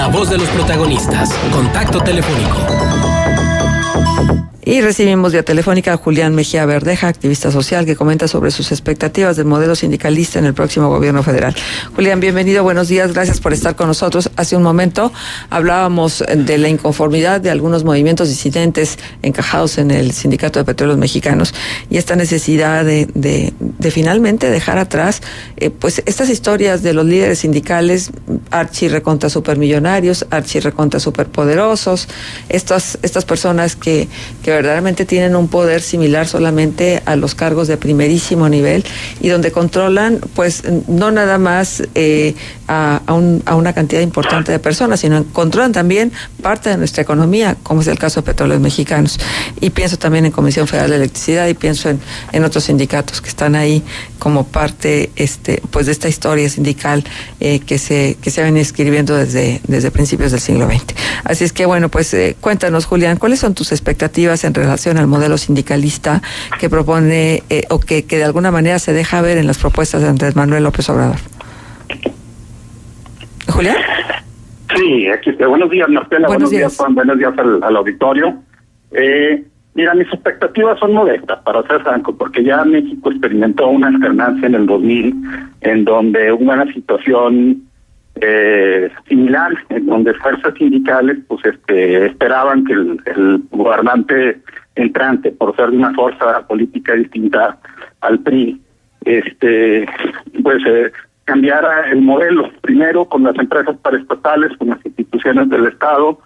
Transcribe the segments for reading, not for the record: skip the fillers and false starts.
La voz de los protagonistas. Contacto telefónico. Y recibimos vía telefónica a Julián Mejía Verdeja, activista social, que comenta sobre sus expectativas del modelo sindicalista en el próximo gobierno federal. Julián, bienvenido, buenos días, gracias por estar con nosotros. Hace un momento hablábamos de la inconformidad de algunos movimientos disidentes encajados en el Sindicato de Petróleos Mexicanos y esta necesidad de finalmente dejar atrás pues estas historias de los líderes sindicales archi recontra supermillonarios, archi recontra superpoderosos, estas personas que verdaderamente tienen un poder similar solamente a los cargos de primerísimo nivel y donde controlan, pues, no nada más a una cantidad importante de personas, sino controlan también parte de nuestra economía, como es el caso de Petróleos Mexicanos. Y pienso también en Comisión Federal de Electricidad y pienso en otros sindicatos que están ahí como parte pues de esta historia sindical que se viene escribiendo desde principios del siglo XX. Así es que, bueno, pues cuéntanos, Julián, ¿cuáles son tus expectativas en relación al modelo sindicalista que propone o que de alguna manera se deja ver en las propuestas de Andrés Manuel López Obrador? ¿Julián? Sí, aquí está. Buenos días, Marcela. Buenos días, Juan. Buenos días al auditorio. Mira, mis expectativas son modestas, para ser franco, porque ya México experimentó una alternancia en el 2000, en donde hubo una situación similar, en donde fuerzas sindicales pues esperaban que el gobernante entrante, por ser de una fuerza política distinta al PRI, cambiara el modelo, primero con las empresas paraestatales, con las instituciones del Estado,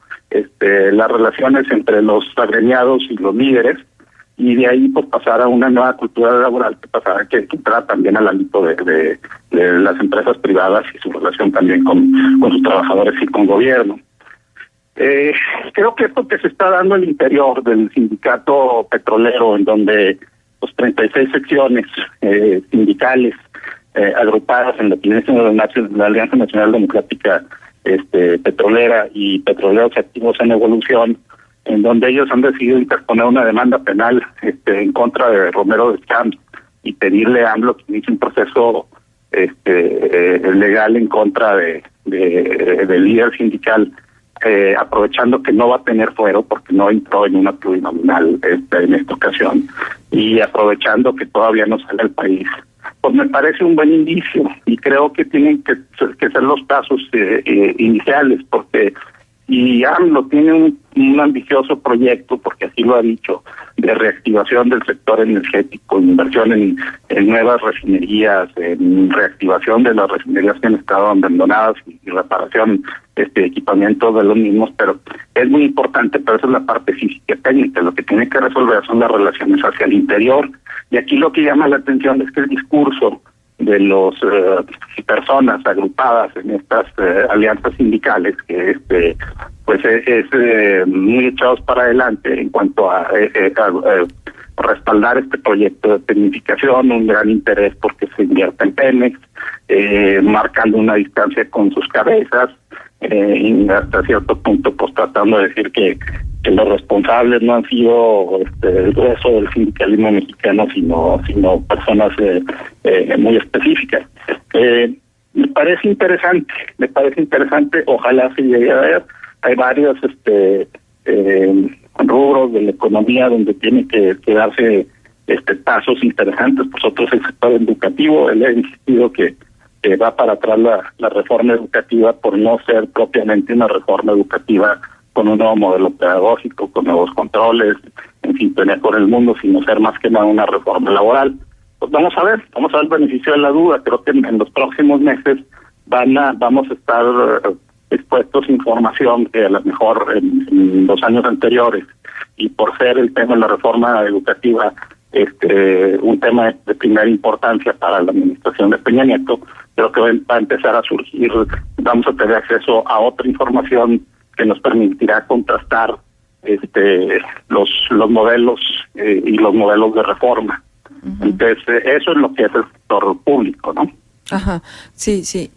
las relaciones entre los agremiados y los líderes, y de ahí pues pasar a una nueva cultura laboral que entrara también al ámbito de las empresas privadas y su relación también con sus trabajadores y con gobierno. Creo que esto que se está dando al interior del sindicato petrolero, en donde 36 secciones sindicales agrupadas en la Alianza Nacional Democrática Petrolera y Petroleros Activos en Evolución, en donde ellos han decidido interponer una demanda penal en contra de Romero Deschamps y pedirle a AMLO que inicie un proceso legal en contra del líder sindical, aprovechando que no va a tener fuero porque no entró en una plurinominal en esta ocasión, y aprovechando que todavía no sale al país. Pues me parece un buen indicio y creo que tienen que ser los pasos iniciales, porque y AMLO tiene un ambicioso proyecto, porque así lo ha dicho, de reactivación del sector energético, inversión en nuevas refinerías, en reactivación de las refinerías que han estado abandonadas y reparación equipamiento de los mismos, pero es muy importante, pero esa es la parte física y técnica. Lo que tiene que resolver son las relaciones hacia el interior, y aquí lo que llama la atención es que el discurso de los personas agrupadas en estas alianzas sindicales, que es muy echados para adelante en cuanto a respaldar este proyecto de tecnificación, un gran interés porque se invierta en Pemex, marcando una distancia con sus cabezas, y hasta cierto punto pues tratando de decir que los responsables no han sido el grueso del sindicalismo mexicano, sino personas muy específicas. Me parece interesante, ojalá se llegue a ver. Hay varios rubros de la economía donde tiene que darse pasos interesantes. Nosotros el sector educativo, él ha insistido que va para atrás la reforma educativa por no ser propiamente una reforma educativa con un nuevo modelo pedagógico, con nuevos controles, en sintonía con el mundo, sino ser más que nada una reforma laboral. Pues vamos a ver el beneficio de la duda. Creo que en los próximos meses vamos a estar expuestos a información que a lo mejor en los años anteriores, y por ser el tema de la reforma educativa un tema de primera importancia para la administración de Peña Nieto, creo que va a empezar a surgir, vamos a tener acceso a otra información que nos permitirá contrastar los modelos y los modelos de reforma. Uh-huh. Entonces, eso es lo que es el sector público, ¿no? Ajá, sí.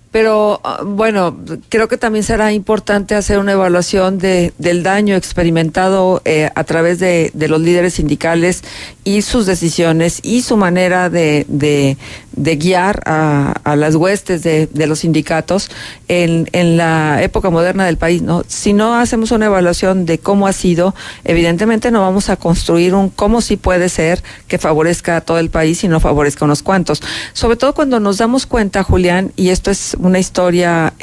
Pero bueno, creo que también será importante hacer una evaluación del daño experimentado a través de los líderes sindicales y sus decisiones y su manera de guiar a las huestes de los sindicatos en la época moderna del país, ¿no? Si no hacemos una evaluación de cómo ha sido, evidentemente no vamos a construir un cómo sí puede ser que favorezca a todo el país y no favorezca a unos cuantos. Sobre todo cuando nos damos cuenta, Julián, y esto es una historia,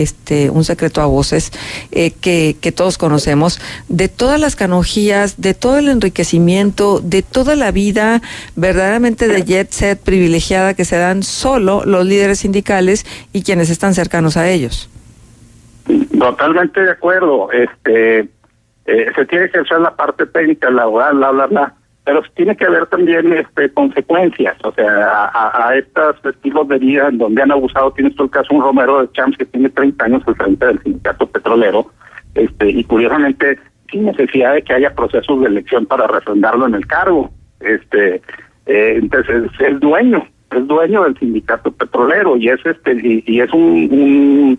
un secreto a voces, que todos conocemos, de todas las canonjías, de todo el enriquecimiento, de toda la vida verdaderamente de jet set privilegiada que se dan solo los líderes sindicales y quienes están cercanos a ellos. Totalmente de acuerdo. Se tiene que hacer la parte técnica, laboral, pero tiene que haber también consecuencias, o sea, a estos estilos de vida en donde han abusado. Tienes tú el caso de un Romero de Champs que tiene 30 años al frente del sindicato petrolero, y curiosamente sin necesidad de que haya procesos de elección para refrendarlo en el cargo. Entonces es dueño del sindicato petrolero y es un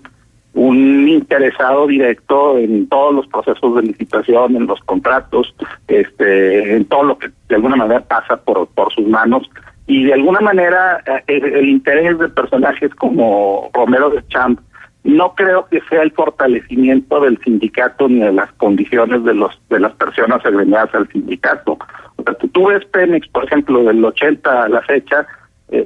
interesado directo en todos los procesos de licitación, en los contratos, en todo lo que de alguna manera pasa por sus manos. Y de alguna manera el interés de personajes como Romero de Champs no creo que sea el fortalecimiento del sindicato ni de las condiciones de las personas agremiadas al sindicato. O sea, tú ves Pemex, por ejemplo, del 80 a la fecha,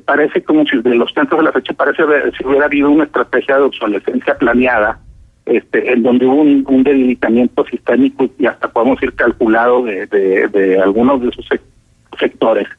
parece como si de los 80 a la fecha parece si hubiera habido una estrategia de obsolescencia planeada, en donde hubo un debilitamiento sistémico y hasta podemos ir calculado de algunos de sus sectores,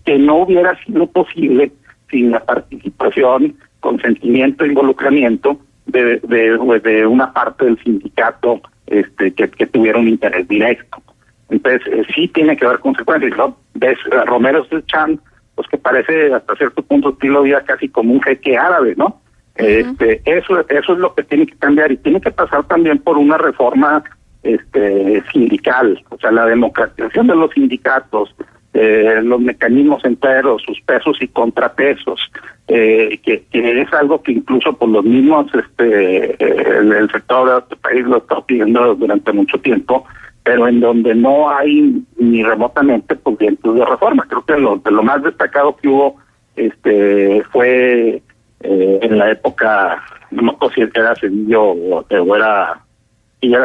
que no hubiera sido posible sin la participación, consentimiento e involucramiento de una parte del sindicato que tuviera un interés directo. Entonces sí tiene que haber consecuencias, ¿no? Ves Romero de Champs, pues que parece hasta cierto punto estilo de vida casi como un jeque árabe, ¿no? Eso es lo que tiene que cambiar y tiene que pasar también por una reforma sindical, o sea, la democratización de los sindicatos, los mecanismos enteros, sus pesos y contrapesos, que es algo que incluso por los mismos el sector de este país lo está pidiendo durante mucho tiempo, pero en donde no hay ni remotamente pues vientos de reforma. Creo que de lo más destacado que hubo fue en la época, no me acuerdo si era Cedillo o era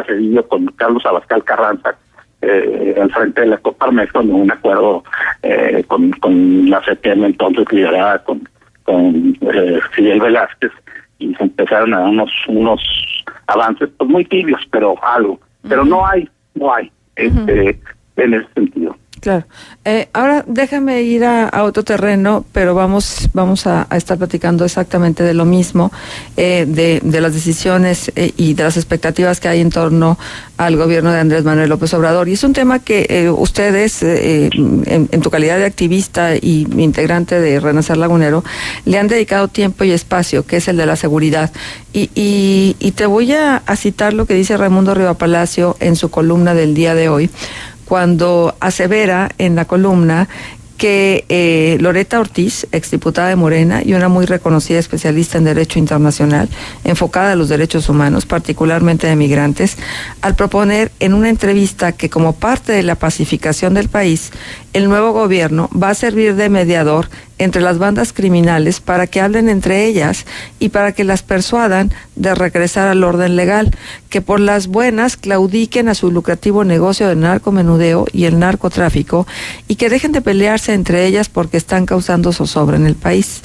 Cedillo con Carlos Abascal Carranza, al frente de la Coparmex, con un acuerdo con la CTM entonces liderada con Fidel Velázquez, y se empezaron a dar unos avances pues muy tibios, pero algo. Pero no hay en ese sentido. Claro. Ahora déjame ir a otro terreno, pero vamos a estar platicando exactamente de lo mismo, de las decisiones y de las expectativas que hay en torno al gobierno de Andrés Manuel López Obrador. Y es un tema que ustedes, en tu calidad de activista y integrante de Renacer Lagunero, le han dedicado tiempo y espacio, que es el de la seguridad. Y te voy a citar lo que dice Raimundo Riva Palacio en su columna del día de hoy, cuando asevera en la columna que Loretta Ortiz, exdiputada de Morena y una muy reconocida especialista en Derecho Internacional, enfocada a los derechos humanos, particularmente de migrantes, al proponer en una entrevista que como parte de la pacificación del país, el nuevo gobierno va a servir de mediador entre las bandas criminales para que hablen entre ellas y para que las persuadan de regresar al orden legal, que por las buenas claudiquen a su lucrativo negocio del narcomenudeo y el narcotráfico y que dejen de pelearse entre ellas porque están causando zozobra en el país.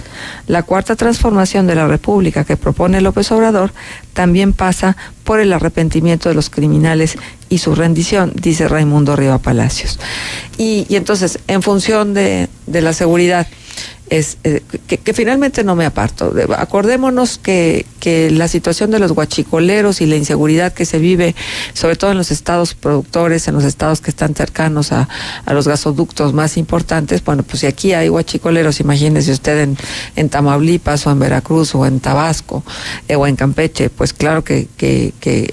La cuarta transformación de la República que propone López Obrador también pasa por el arrepentimiento de los criminales y su rendición, dice Raimundo Riva Palacios. Y entonces, en función de la seguridad, es que finalmente no me aparto. Acordémonos que la situación de los guachicoleros y la inseguridad que se vive, sobre todo en los estados productores, en los estados que están cercanos a los gasoductos más importantes, bueno, pues si aquí hay guachicoleros, imagínese usted en Tamaulipas o en Veracruz o en Tabasco o en Campeche, pues claro que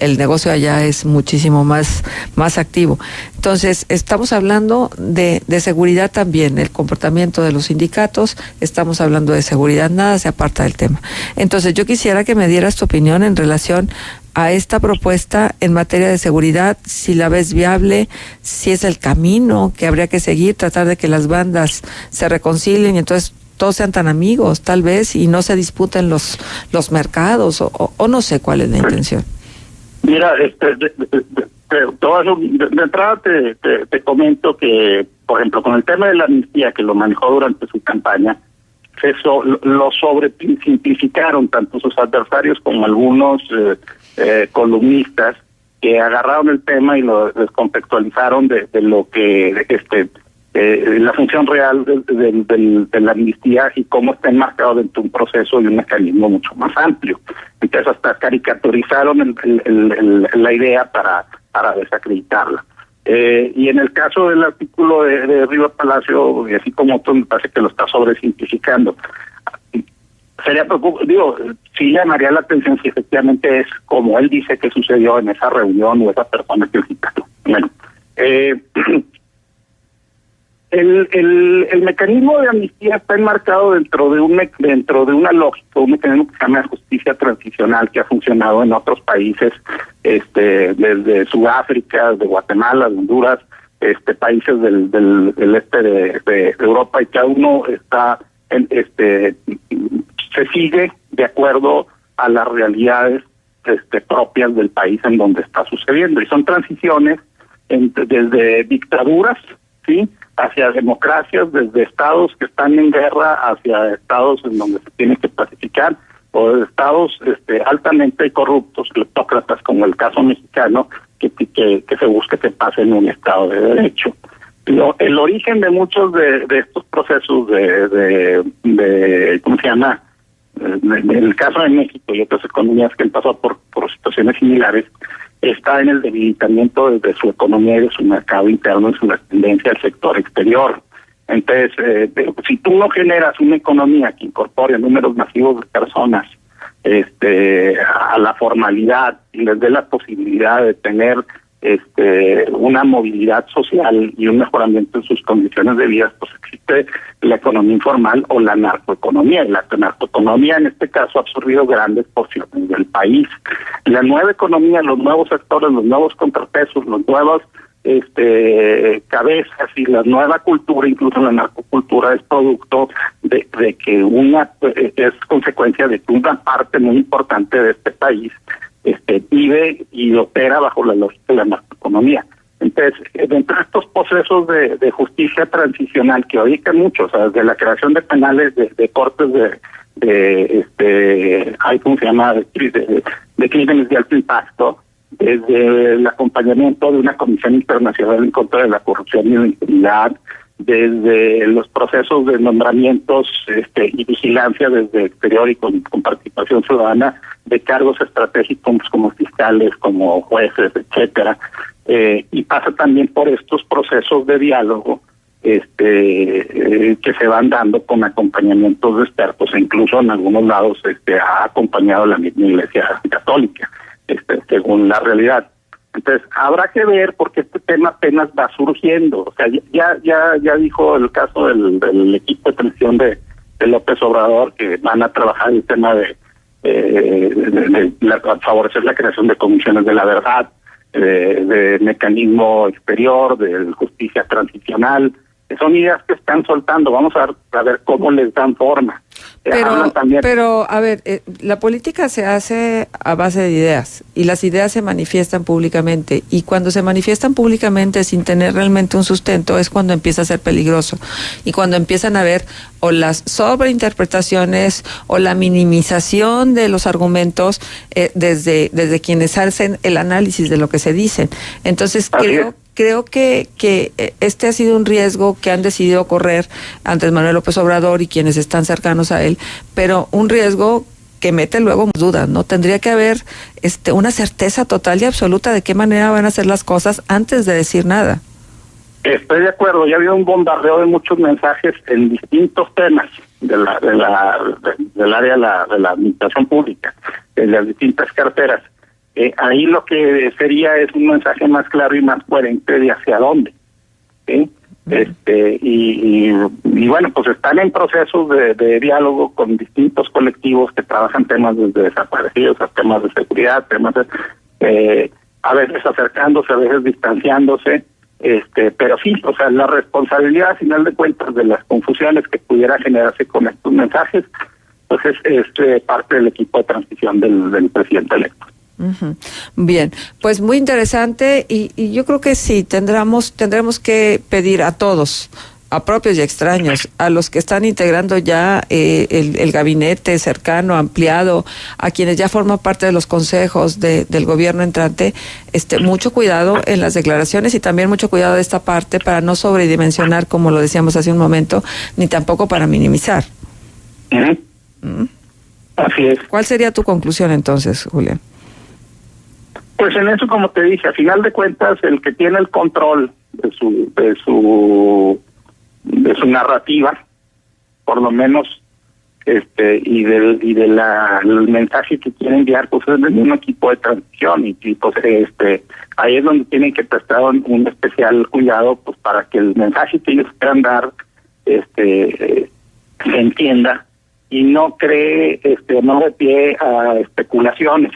el negocio allá es muchísimo más activo. Entonces, estamos hablando de seguridad también, el comportamiento de los sindicatos, estamos hablando de seguridad, nada se aparta del tema. Entonces, yo quisiera que me dieras tu opinión en relación a esta propuesta en materia de seguridad, si la ves viable, si es el camino que habría que seguir, tratar de que las bandas se reconcilien y entonces todos sean tan amigos, tal vez, y no se disputen los mercados, o no sé cuál es la intención. Mira, de entrada te comento que, por ejemplo, con el tema de la amnistía, que lo manejó durante su campaña, lo sobresimplificaron tanto sus adversarios como algunos columnistas, que agarraron el tema y lo descontextualizaron de lo que la función real de la amnistía y cómo está enmarcado dentro de un proceso y un mecanismo mucho más amplio. Entonces hasta caricaturizaron la idea para desacreditarla. Y en el caso del artículo de Riva Palacio, y así como otros, me parece que lo está sobresimplificando. Sería sí llamaría la atención si efectivamente es como él dice que sucedió en esa reunión o esa persona que citó. Bueno, el mecanismo de amnistía está enmarcado dentro de una lógica, un mecanismo que se llama justicia transicional, que ha funcionado en otros países, desde Sudáfrica, de Guatemala, de Honduras, países del este de Europa, y cada uno está se sigue de acuerdo a las realidades propias del país en donde está sucediendo, y son transiciones desde dictaduras, sí, hacia democracias, desde estados que están en guerra hacia estados en donde se tiene que pacificar, o de estados altamente corruptos, cleptócratas, como el caso mexicano, que se busca que pase en un estado de derecho. El origen de muchos de estos procesos de ¿cómo se llama? En el caso de México y otras economías que han pasado por situaciones similares, está en el debilitamiento de su economía y de su mercado interno, en su tendencia al sector exterior. Entonces, si tú no generas una economía que incorpore números masivos de personas a la formalidad y les dé la posibilidad de tener una movilidad social y un mejoramiento en sus condiciones de vida, pues existe la economía informal o la narcoeconomía. La narcoeconomía en este caso ha absorbido grandes porciones del país. La nueva economía, los nuevos sectores, los nuevos contrapesos, los nuevos cabezas y la nueva cultura, incluso la narcocultura, es producto de que es consecuencia de que una parte muy importante de este país vive y opera bajo la lógica de la narcoeconomía. Entonces, dentro de estos procesos de justicia transicional que ahorita muchos, o sea, desde la creación de penales, de cortes ¿cómo se llama? De crímenes de alto impacto, desde el acompañamiento de una comisión internacional en contra de la corrupción y la impunidad, desde los procesos de nombramientos y vigilancia desde exterior y con participación ciudadana de cargos estratégicos como fiscales, como jueces, etcétera, y pasa también por estos procesos de diálogo que se van dando con acompañamientos de expertos, e incluso en algunos lados ha acompañado la misma Iglesia Católica, según la realidad. Entonces, habrá que ver, porque este tema apenas va surgiendo. O sea, ya dijo el caso del equipo de transición de López Obrador, que van a trabajar el tema de favorecer la creación de comisiones de la verdad, de mecanismo exterior, de justicia transicional. Son ideas que están soltando. Vamos a ver cómo les dan forma. Pero a ver, la política se hace a base de ideas, y las ideas se manifiestan públicamente, y cuando se manifiestan públicamente sin tener realmente un sustento es cuando empieza a ser peligroso, y cuando empiezan a haber o las sobreinterpretaciones o la minimización de los argumentos desde quienes hacen el análisis de lo que se dicen. Entonces creo que este ha sido un riesgo que han decidido correr Andrés Manuel López Obrador y quienes están cercanos a él, pero un riesgo que mete luego dudas, ¿no? Tendría que haber una certeza total y absoluta de qué manera van a hacer las cosas antes de decir nada. Estoy de acuerdo. Ya ha habido un bombardeo de muchos mensajes en distintos temas del área de la administración pública, en las distintas carteras. Ahí lo que sería es un mensaje más claro y más coherente de hacia dónde, ¿sí? Y bueno, pues están en procesos de diálogo con distintos colectivos que trabajan temas desde desaparecidos a temas de seguridad, temas a veces acercándose, a veces distanciándose, Pero sí, o sea, la responsabilidad a final de cuentas de las confusiones que pudiera generarse con estos mensajes, pues es parte del equipo de transición del presidente electo. Uh-huh. Bien, pues muy interesante y yo creo que sí, tendremos que pedir a todos, a propios y extraños, a los que están integrando ya el gabinete cercano, ampliado, a quienes ya forman parte de los consejos del gobierno entrante, mucho cuidado en las declaraciones y también mucho cuidado de esta parte para no sobredimensionar, como lo decíamos hace un momento, ni tampoco para minimizar. Uh-huh. ¿Mm? Así es. ¿Cuál sería tu conclusión entonces, Julián? Pues en eso, como te dije, a final de cuentas, el que tiene el control de su narrativa, por lo menos, y del mensaje que quiere enviar, pues es de un equipo de transición y pues ahí es donde tienen que prestar un especial cuidado, pues para que el mensaje que ellos quieran dar se entienda y no cree no de pie a especulaciones.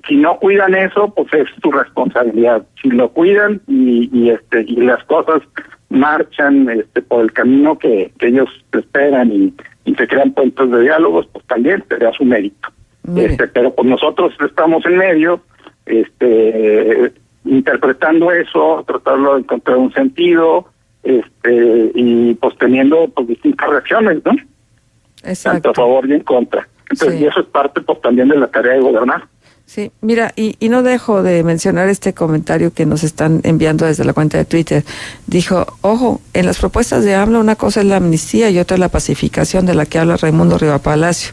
Si no cuidan eso, pues es su responsabilidad. Si lo cuidan y las cosas marchan por el camino que ellos esperan y se crean puentes de diálogos, pues también sería su mérito. Pero pues nosotros estamos en medio, interpretando eso, tratando de encontrar un sentido, y pues teniendo pues distintas reacciones, ¿no? Exacto. Tanto a favor y en contra. Entonces, sí. Y eso es parte pues también de la tarea de gobernar. Sí, mira, y no dejo de mencionar este comentario que nos están enviando desde la cuenta de Twitter. Dijo, ojo, en las propuestas de AMLO una cosa es la amnistía y otra es la pacificación de la que habla Raimundo Rivapalacio.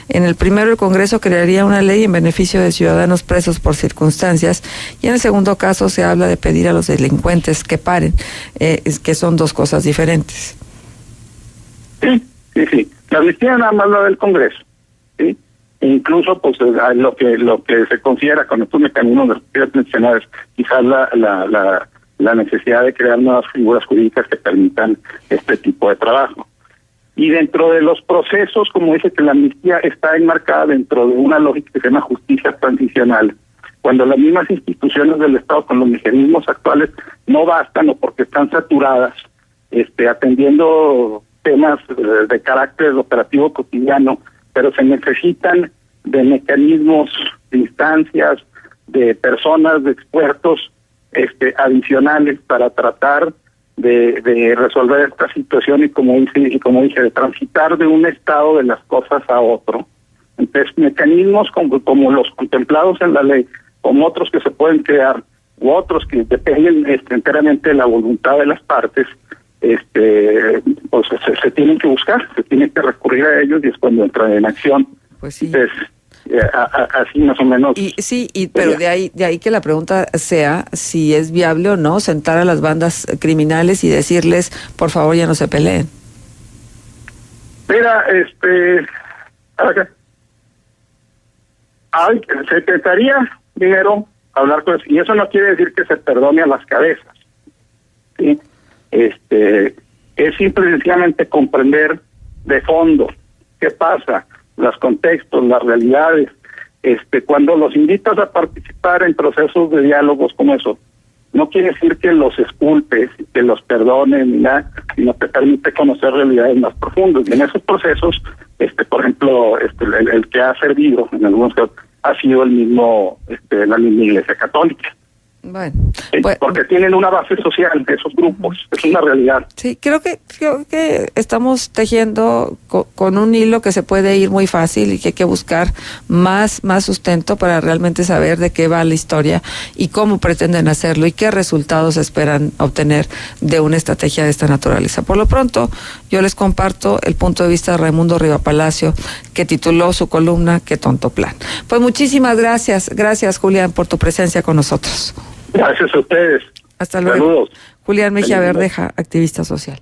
En el primero, el Congreso crearía una ley en beneficio de ciudadanos presos por circunstancias y en el segundo caso se habla de pedir a los delincuentes que paren, que son dos cosas diferentes. Sí. La amnistía nada más la del Congreso, ¿sí? Incluso pues lo que se considera con estos mecanismos de justicia transicional, quizás la necesidad de crear nuevas figuras jurídicas que permitan este tipo de trabajo. Y dentro de los procesos, como dice que la amnistía está enmarcada dentro de una lógica que se llama justicia transicional, cuando las mismas instituciones del Estado con los mecanismos actuales no bastan o porque están saturadas, atendiendo temas de carácter operativo cotidiano, pero se necesitan de mecanismos, de instancias, de personas, de expertos adicionales para tratar de resolver esta situación y como dije, de transitar de un estado de las cosas a otro. Entonces, mecanismos como los contemplados en la ley, como otros que se pueden crear, u otros que dependen enteramente de la voluntad de las partes, pues se tienen que buscar, se tiene que recurrir a ellos y es cuando entran en acción. Pues sí. Entonces, así más o menos. Pero de ahí que la pregunta sea si es viable o no sentar a las bandas criminales y decirles, por favor, ya no se peleen. Mira, se intentaría primero hablar con eso, y eso no quiere decir que se perdone a las cabezas, ¿sí? Es simple y sencillamente comprender de fondo qué pasa, los contextos, las realidades. Cuando los invitas a participar en procesos de diálogos como eso, no quiere decir que los exculpes, que los perdones, ni nada, sino te permite conocer realidades más profundas. Y en esos procesos, por ejemplo, el que ha servido en algunos casos ha sido el mismo, la misma Iglesia Católica. Bueno, porque tienen una base social de esos grupos, es una realidad. Sí, creo que estamos tejiendo con un hilo que se puede ir muy fácil y que hay que buscar más sustento para realmente saber de qué va la historia y cómo pretenden hacerlo y qué resultados esperan obtener de una estrategia de esta naturaleza. Por lo pronto, yo les comparto el punto de vista de Raimundo Rivapalacio, que tituló su columna "Qué tonto plan". Pues muchísimas gracias Julián por tu presencia con nosotros. Gracias a ustedes. Hasta luego. Saludos. Julián Mejía Verdeja, activista social.